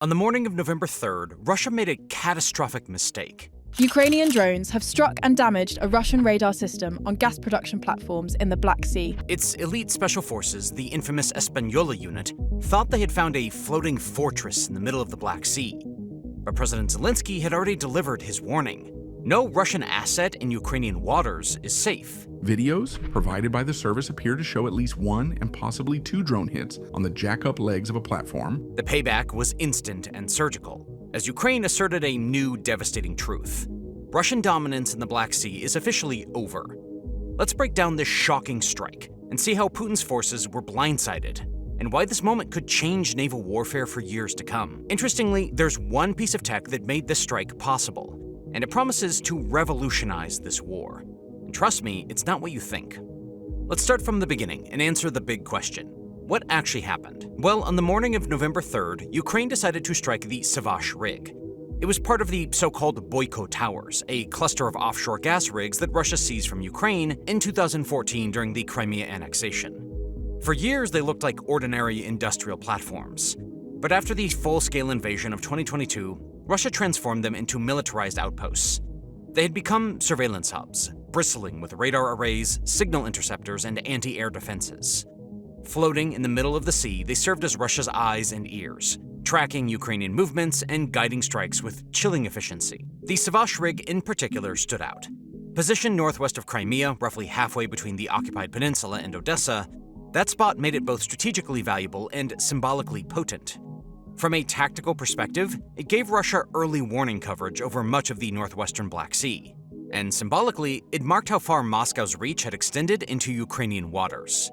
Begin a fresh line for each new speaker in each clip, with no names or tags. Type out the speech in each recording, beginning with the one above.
On the morning of November 3rd, Russia made a catastrophic mistake.
Ukrainian drones have struck and damaged a Russian radar system on gas production platforms in the Black Sea.
Its elite special forces, the infamous Espanola unit, thought they had found a floating fortress in the middle of the Black Sea. But President Zelensky had already delivered his warning. No Russian asset in Ukrainian waters is safe.
Videos provided by the service appear to show at least one and possibly two drone hits on the jack-up legs of a platform.
The payback was instant and surgical, as Ukraine asserted a new devastating truth. Russian dominance in the Black Sea is officially over. Let's break down this shocking strike and see how Putin's forces were blindsided, and why this moment could change naval warfare for years to come. Interestingly, there's one piece of tech that made this strike possible, and it promises to revolutionize this war. And trust me, it's not what you think. Let's start from the beginning and answer the big question. What actually happened? Well, on the morning of November 3rd, Ukraine decided to strike the Savash rig. It was part of the so-called Boyko Towers, a cluster of offshore gas rigs that Russia seized from Ukraine in 2014 during the Crimea annexation. For years, they looked like ordinary industrial platforms. But after the full-scale invasion of 2022, Russia transformed them into militarized outposts. They had become surveillance hubs, bristling with radar arrays, signal interceptors, and anti-air defenses. Floating in the middle of the sea, they served as Russia's eyes and ears, tracking Ukrainian movements and guiding strikes with chilling efficiency. The Savash rig in particular stood out. Positioned northwest of Crimea, roughly halfway between the occupied peninsula and Odessa, that spot made it both strategically valuable and symbolically potent. From a tactical perspective, it gave Russia early warning coverage over much of the northwestern Black Sea. And symbolically, it marked how far Moscow's reach had extended into Ukrainian waters.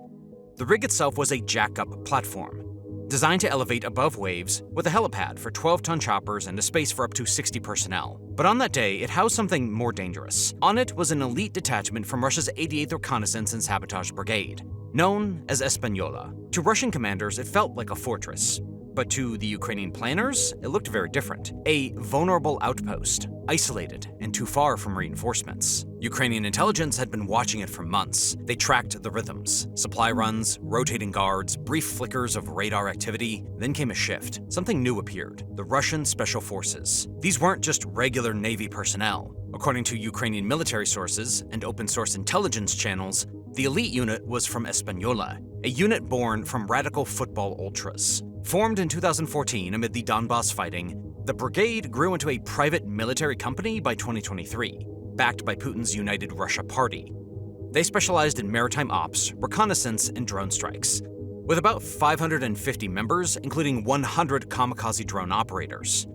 The rig itself was a jack-up platform, designed to elevate above waves with a helipad for 12-ton choppers and a space for up to 60 personnel. But on that day, it housed something more dangerous. On it was an elite detachment from Russia's 88th Reconnaissance and Sabotage Brigade, known as Espanola. To Russian commanders, it felt like a fortress. But to the Ukrainian planners, it looked very different. A vulnerable outpost, isolated and too far from reinforcements. Ukrainian intelligence had been watching it for months. They tracked the rhythms, supply runs, rotating guards, brief flickers of radar activity. Then came a shift. Something new appeared: the Russian Special Forces. These weren't just regular Navy personnel. According to Ukrainian military sources and open-source intelligence channels, the elite unit was from Espanola, a unit born from radical football ultras. Formed in 2014 amid the Donbass fighting, the brigade grew into a private military company by 2023, backed by Putin's United Russia Party. They specialized in maritime ops, reconnaissance, and drone strikes, with about 550 members, including 100 kamikaze drone operators.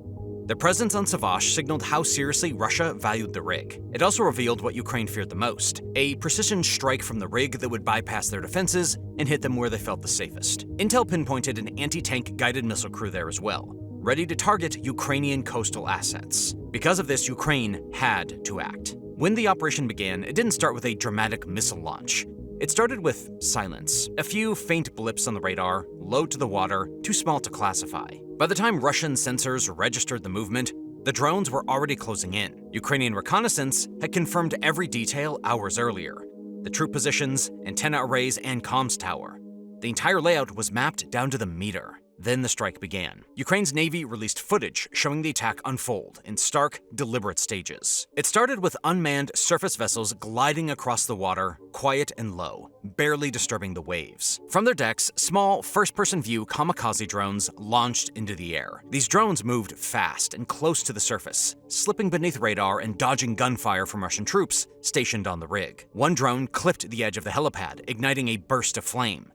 Their presence on Savash signaled how seriously Russia valued the rig. It also revealed what Ukraine feared the most: a precision strike from the rig that would bypass their defenses and hit them where they felt the safest. Intel pinpointed an anti-tank guided missile crew there as well, ready to target Ukrainian coastal assets. Because of this, Ukraine had to act. When the operation began, it didn't start with a dramatic missile launch. It started with silence. A few faint blips on the radar, low to the water, too small to classify. By the time Russian sensors registered the movement, the drones were already closing in. Ukrainian reconnaissance had confirmed every detail hours earlier: the troop positions, antenna arrays, and comms tower. The entire layout was mapped down to the meter. Then the strike began. Ukraine's Navy released footage showing the attack unfold in stark, deliberate stages. It started with unmanned surface vessels gliding across the water, quiet and low, barely disturbing the waves. From their decks, small, first-person view kamikaze drones launched into the air. These drones moved fast and close to the surface, slipping beneath radar and dodging gunfire from Russian troops stationed on the rig. One drone clipped the edge of the helipad, igniting a burst of flame.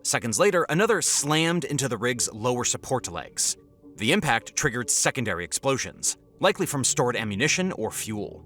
Seconds later, another slammed into the rig's lower support legs. The impact triggered secondary explosions, likely from stored ammunition or fuel.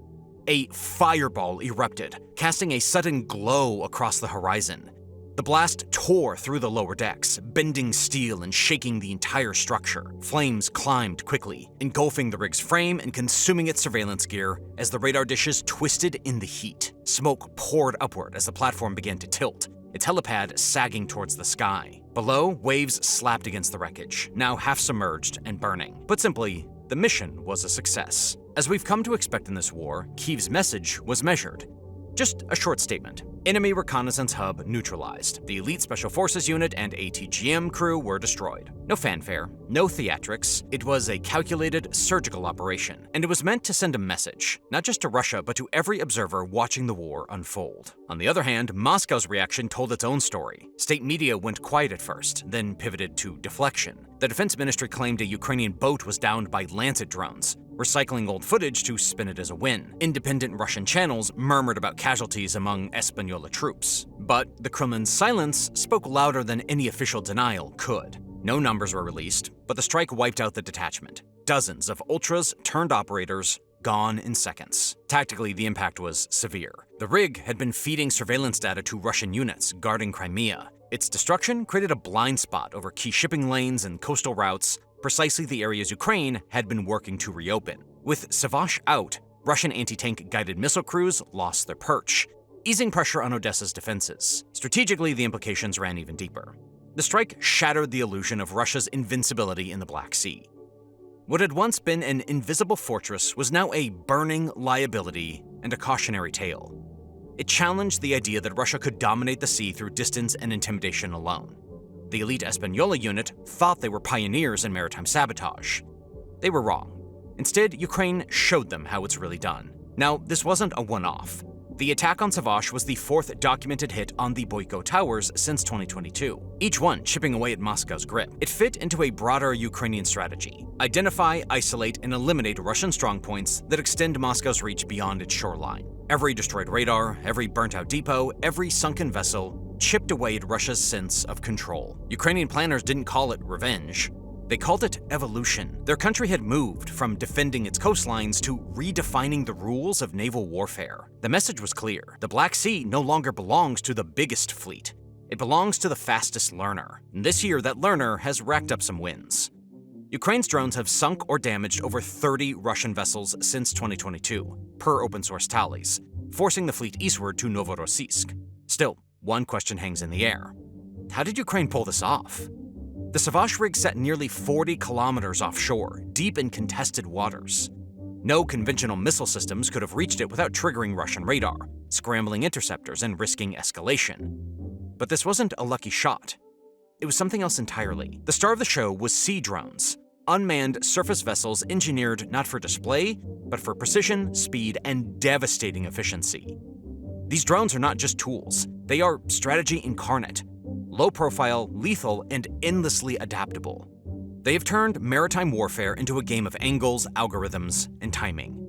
A fireball erupted, casting a sudden glow across the horizon. The blast tore through the lower decks, bending steel and shaking the entire structure. Flames climbed quickly, engulfing the rig's frame and consuming its surveillance gear as the radar dishes twisted in the heat. Smoke poured upward as the platform began to tilt, its helipad sagging towards the sky. Below, waves slapped against the wreckage, now half submerged and burning. Put simply, the mission was a success. As we've come to expect in this war, Kyiv's message was measured. Just a short statement. Enemy reconnaissance hub neutralized. The elite special forces unit and ATGM crew were destroyed. No fanfare, no theatrics. It was a calculated surgical operation, and it was meant to send a message, not just to Russia, but to every observer watching the war unfold. On the other hand, Moscow's reaction told its own story. State media went quiet at first, then pivoted to deflection. The defense ministry claimed a Ukrainian boat was downed by Lancet drones, recycling old footage to spin it as a win. Independent Russian channels murmured about casualties among Espanola troops. But the Kremlin's silence spoke louder than any official denial could. No numbers were released, but the strike wiped out the detachment. Dozens of ultras turned operators, gone in seconds. Tactically, the impact was severe. The rig had been feeding surveillance data to Russian units guarding Crimea. Its destruction created a blind spot over key shipping lanes and coastal routes, precisely the areas Ukraine had been working to reopen. With Savash out, Russian anti-tank guided missile crews lost their perch, easing pressure on Odessa's defenses. Strategically, the implications ran even deeper. The strike shattered the illusion of Russia's invincibility in the Black Sea. What had once been an invisible fortress was now a burning liability and a cautionary tale. It challenged the idea that Russia could dominate the sea through distance and intimidation alone. The elite Espanola unit thought they were pioneers in maritime sabotage. They were wrong. Instead, Ukraine showed them how it's really done. Now, this wasn't a one-off. The attack on Savash was the fourth documented hit on the Boyko towers since 2022, each one chipping away at Moscow's grip. It fit into a broader Ukrainian strategy: identify, isolate, and eliminate Russian strongpoints that extend Moscow's reach beyond its shoreline. Every destroyed radar, every burnt-out depot, every sunken vessel chipped away at Russia's sense of control. Ukrainian planners didn't call it revenge. They called it evolution. Their country had moved from defending its coastlines to redefining the rules of naval warfare. The message was clear. The Black Sea no longer belongs to the biggest fleet. It belongs to the fastest learner. And this year, that learner has racked up some wins. Ukraine's drones have sunk or damaged over 30 Russian vessels since 2022, per open-source tallies, forcing the fleet eastward to Novorossiysk. Still, one question hangs in the air. How did Ukraine pull this off? The Savash rig sat nearly 40 kilometers offshore, deep in contested waters. No conventional missile systems could have reached it without triggering Russian radar, scrambling interceptors, and risking escalation. But this wasn't a lucky shot. It was something else entirely. The star of the show was sea drones, unmanned surface vessels engineered not for display, but for precision, speed, and devastating efficiency. These drones are not just tools. They are strategy incarnate. Low profile, lethal, and endlessly adaptable. They have turned maritime warfare into a game of angles, algorithms, and timing.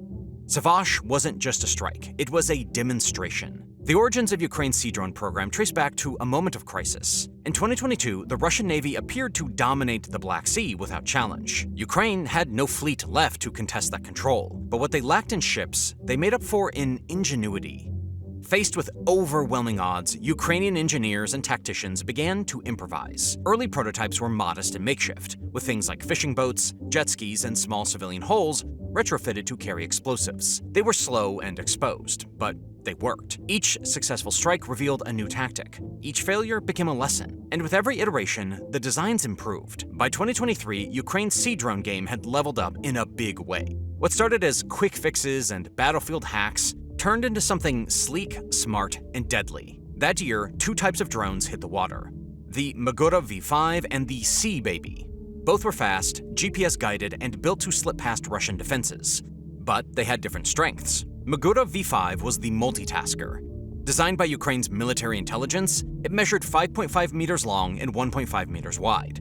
Savash wasn't just a strike, it was a demonstration. The origins of Ukraine's sea drone program trace back to a moment of crisis. In 2022, the Russian Navy appeared to dominate the Black Sea without challenge. Ukraine had no fleet left to contest that control, but what they lacked in ships, they made up for in ingenuity. Faced with overwhelming odds, Ukrainian engineers and tacticians began to improvise. Early prototypes were modest and makeshift, with things like fishing boats, jet skis, and small civilian hulls retrofitted to carry explosives. They were slow and exposed, but they worked. Each successful strike revealed a new tactic. Each failure became a lesson. And with every iteration, the designs improved. By 2023, Ukraine's sea drone game had leveled up in a big way. What started as quick fixes and battlefield hacks turned into something sleek, smart, and deadly. That year, two types of drones hit the water: the Magura V5 and the Sea Baby. Both were fast, GPS-guided, and built to slip past Russian defenses. But they had different strengths. Magura V5 was the multitasker. Designed by Ukraine's military intelligence, it measured 5.5 meters long and 1.5 meters wide.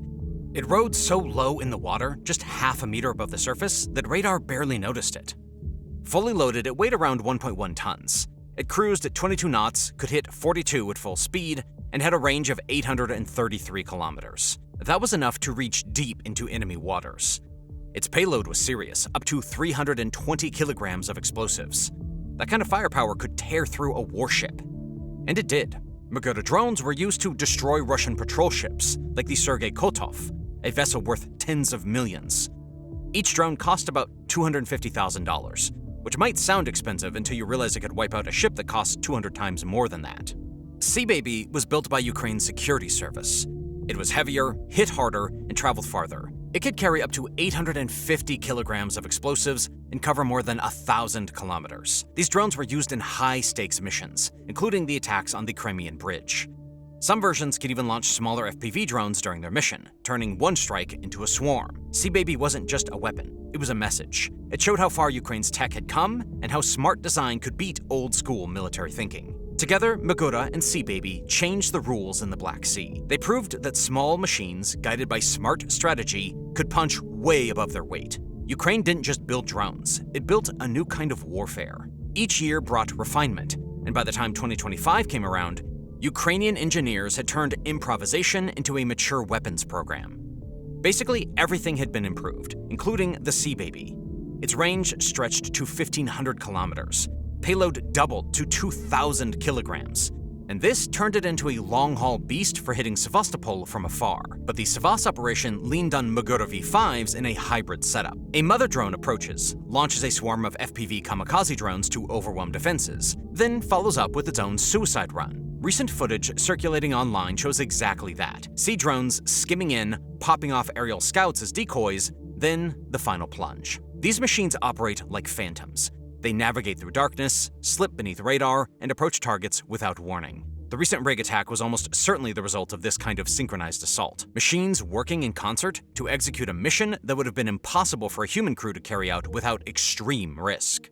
It rode so low in the water, just half a meter above the surface, that radar barely noticed it. Fully loaded, it weighed around 1.1 tons. It cruised at 22 knots, could hit 42 at full speed, and had a range of 833 kilometers. That was enough to reach deep into enemy waters. Its payload was serious, up to 320 kilograms of explosives. That kind of firepower could tear through a warship. And it did. Magura drones were used to destroy Russian patrol ships, like the Sergei Kotov, a vessel worth tens of millions. Each drone cost about $250,000, which might sound expensive until you realize it could wipe out a ship that costs 200 times more than that. Sea Baby was built by Ukraine's security service. It was heavier, hit harder, and traveled farther. It could carry up to 850 kilograms of explosives and cover more than 1,000 kilometers. These drones were used in high-stakes missions, including the attacks on the Crimean Bridge. Some versions could even launch smaller FPV drones during their mission, turning one strike into a swarm. Sea Baby wasn't just a weapon, it was a message. It showed how far Ukraine's tech had come and how smart design could beat old-school military thinking. Together, Magura and Sea Baby changed the rules in the Black Sea. They proved that small machines, guided by smart strategy, could punch way above their weight. Ukraine didn't just build drones, it built a new kind of warfare. Each year brought refinement, and by the time 2025 came around, Ukrainian engineers had turned improvisation into a mature weapons program. Basically, everything had been improved, including the Sea Baby. Its range stretched to 1,500 kilometers. Payload doubled to 2,000 kilograms. And this turned it into a long-haul beast for hitting Sevastopol from afar. But the Sevast operation leaned on Magura V5s in a hybrid setup. A mother drone approaches, launches a swarm of FPV kamikaze drones to overwhelm defenses, then follows up with its own suicide run. Recent footage circulating online shows exactly that. Sea drones skimming in, popping off aerial scouts as decoys, then the final plunge. These machines operate like phantoms. They navigate through darkness, slip beneath radar, and approach targets without warning. The recent rig attack was almost certainly the result of this kind of synchronized assault. Machines working in concert to execute a mission that would have been impossible for a human crew to carry out without extreme risk.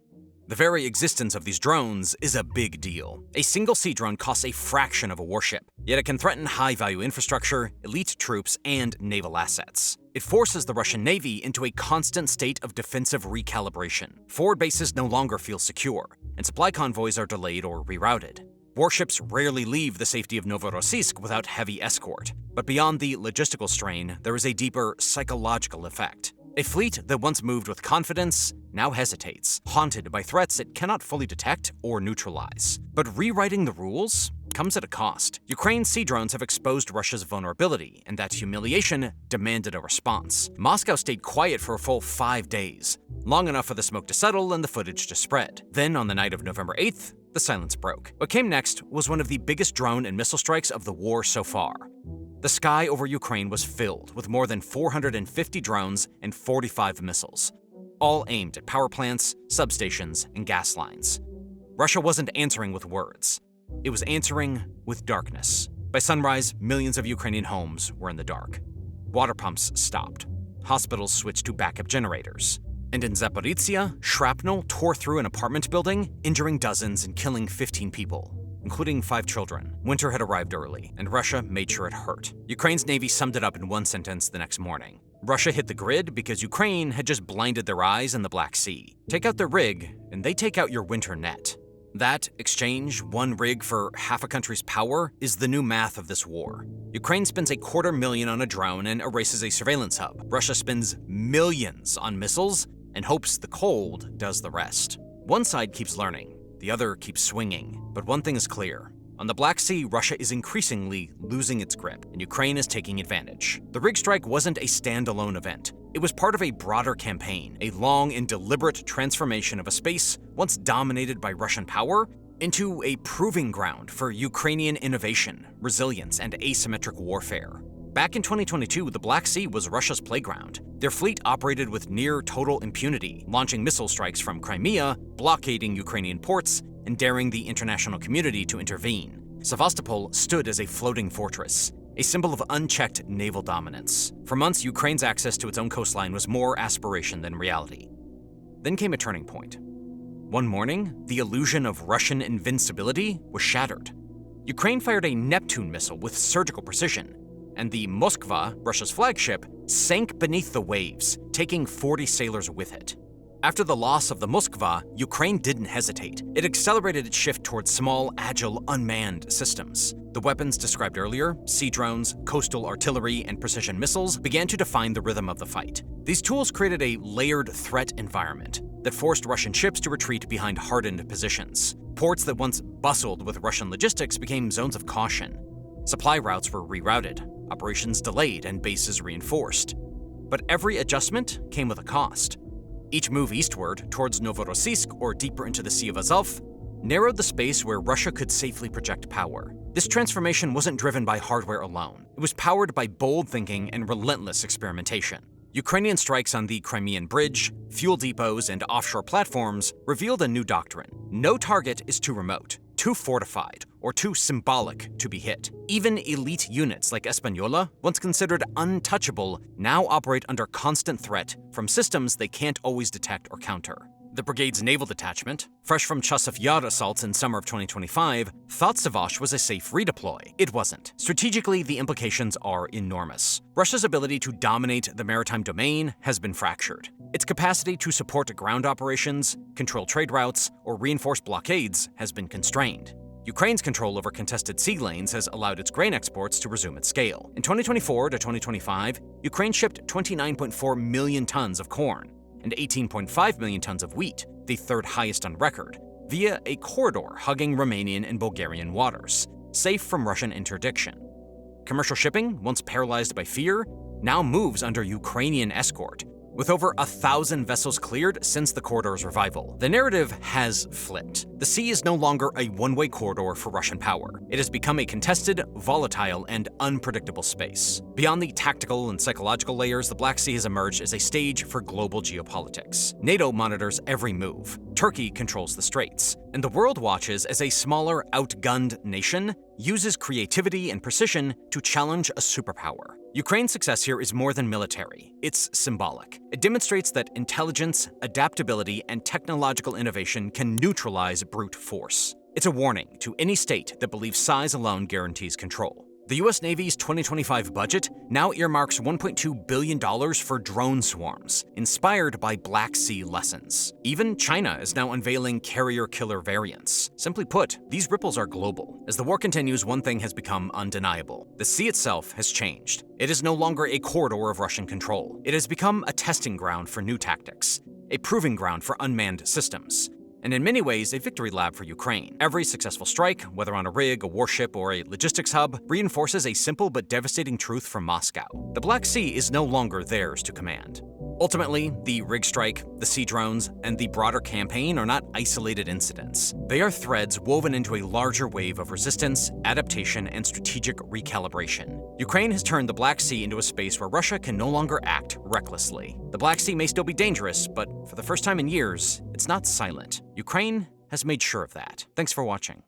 The very existence of these drones is a big deal. A single sea drone costs a fraction of a warship, yet it can threaten high-value infrastructure, elite troops, and naval assets. It forces the Russian Navy into a constant state of defensive recalibration. Forward bases no longer feel secure, and supply convoys are delayed or rerouted. Warships rarely leave the safety of Novorossiysk without heavy escort. But beyond the logistical strain, there is a deeper psychological effect. A fleet that once moved with confidence now hesitates, haunted by threats it cannot fully detect or neutralize. But rewriting the rules comes at a cost. Ukraine's sea drones have exposed Russia's vulnerability, and that humiliation demanded a response. Moscow stayed quiet for a full 5 days, long enough for the smoke to settle and the footage to spread. Then, on the night of November 8th, the silence broke. What came next was one of the biggest drone and missile strikes of the war so far. The sky over Ukraine was filled with more than 450 drones and 45 missiles, all aimed at power plants, substations, and gas lines. Russia wasn't answering with words. It was answering with darkness. By sunrise, millions of Ukrainian homes were in the dark. Water pumps stopped. Hospitals switched to backup generators. And in Zaporizhzhia, shrapnel tore through an apartment building, injuring dozens and killing 15 people, including 5 children. Winter had arrived early, and Russia made sure it hurt. Ukraine's Navy summed it up in one sentence the next morning. Russia hit the grid because Ukraine had just blinded their eyes in the Black Sea. Take out their rig, and they take out your winter net. That exchange, one rig for half a country's power, is the new math of this war. Ukraine spends $250,000 on a drone and erases a surveillance hub. Russia spends millions on missiles and hopes the cold does the rest. One side keeps learning, the other keeps swinging. But one thing is clear. On the Black Sea, Russia is increasingly losing its grip, and Ukraine is taking advantage. The rig strike wasn't a standalone event. It was part of a broader campaign, a long and deliberate transformation of a space once dominated by Russian power into a proving ground for Ukrainian innovation, resilience, and asymmetric warfare. Back in 2022, the Black Sea was Russia's playground. Their fleet operated with near total impunity, launching missile strikes from Crimea, blockading Ukrainian ports, and daring the international community to intervene. Sevastopol stood as a floating fortress, a symbol of unchecked naval dominance. For months, Ukraine's access to its own coastline was more aspiration than reality. Then came a turning point. One morning, the illusion of Russian invincibility was shattered. Ukraine fired a Neptune missile with surgical precision, and the Moskva, Russia's flagship, sank beneath the waves, taking 40 sailors with it. After the loss of the Moskva, Ukraine didn't hesitate. It accelerated its shift towards small, agile, unmanned systems. The weapons described earlier, sea drones, coastal artillery, and precision missiles, began to define the rhythm of the fight. These tools created a layered threat environment that forced Russian ships to retreat behind hardened positions. Ports that once bustled with Russian logistics became zones of caution. Supply routes were rerouted, operations delayed, and bases reinforced. But every adjustment came with a cost. Each move eastward, towards Novorossiysk or deeper into the Sea of Azov, narrowed the space where Russia could safely project power. This transformation wasn't driven by hardware alone. It was powered by bold thinking and relentless experimentation. Ukrainian strikes on the Crimean Bridge, fuel depots, and offshore platforms revealed a new doctrine. No target is too remote, too fortified, or too symbolic to be hit. Even elite units like Espanola, once considered untouchable, now operate under constant threat from systems they can't always detect or counter. The brigade's naval detachment, fresh from Chasov Yar assaults in summer of 2025, thought Savash was a safe redeploy. It wasn't. Strategically, the implications are enormous. Russia's ability to dominate the maritime domain has been fractured. Its capacity to support ground operations, control trade routes, or reinforce blockades has been constrained. Ukraine's control over contested sea lanes has allowed its grain exports to resume at scale. In 2024 to 2025, Ukraine shipped 29.4 million tons of corn and 18.5 million tons of wheat, the third highest on record, via a corridor hugging Romanian and Bulgarian waters, safe from Russian interdiction. Commercial shipping, once paralyzed by fear, now moves under Ukrainian escort, with over 1,000 vessels cleared since the corridor's revival. The narrative has flipped. The sea is no longer a one-way corridor for Russian power. It has become a contested, volatile, and unpredictable space. Beyond the tactical and psychological layers, the Black Sea has emerged as a stage for global geopolitics. NATO monitors every move. Turkey controls the straits. And the world watches as a smaller, outgunned nation uses creativity and precision to challenge a superpower. Ukraine's success here is more than military. It's symbolic. It demonstrates that intelligence, adaptability, and technological innovation can neutralize brute force. It's a warning to any state that believes size alone guarantees control. The U.S. Navy's 2025 budget now earmarks $1.2 billion for drone swarms, inspired by Black Sea lessons. Even China is now unveiling carrier-killer variants. Simply put, these ripples are global. As the war continues, one thing has become undeniable. The sea itself has changed. It is no longer a corridor of Russian control. It has become a testing ground for new tactics, a proving ground for unmanned systems, and in many ways, a victory lab for Ukraine. Every successful strike, whether on a rig, a warship, or a logistics hub, reinforces a simple but devastating truth from Moscow. The Black Sea is no longer theirs to command. Ultimately, the rig strike, the sea drones, and the broader campaign are not isolated incidents. They are threads woven into a larger wave of resistance, adaptation, and strategic recalibration. Ukraine has turned the Black Sea into a space where Russia can no longer act recklessly. The Black Sea may still be dangerous, but for the first time in years, it's not silent. Ukraine has made sure of that. Thanks for watching.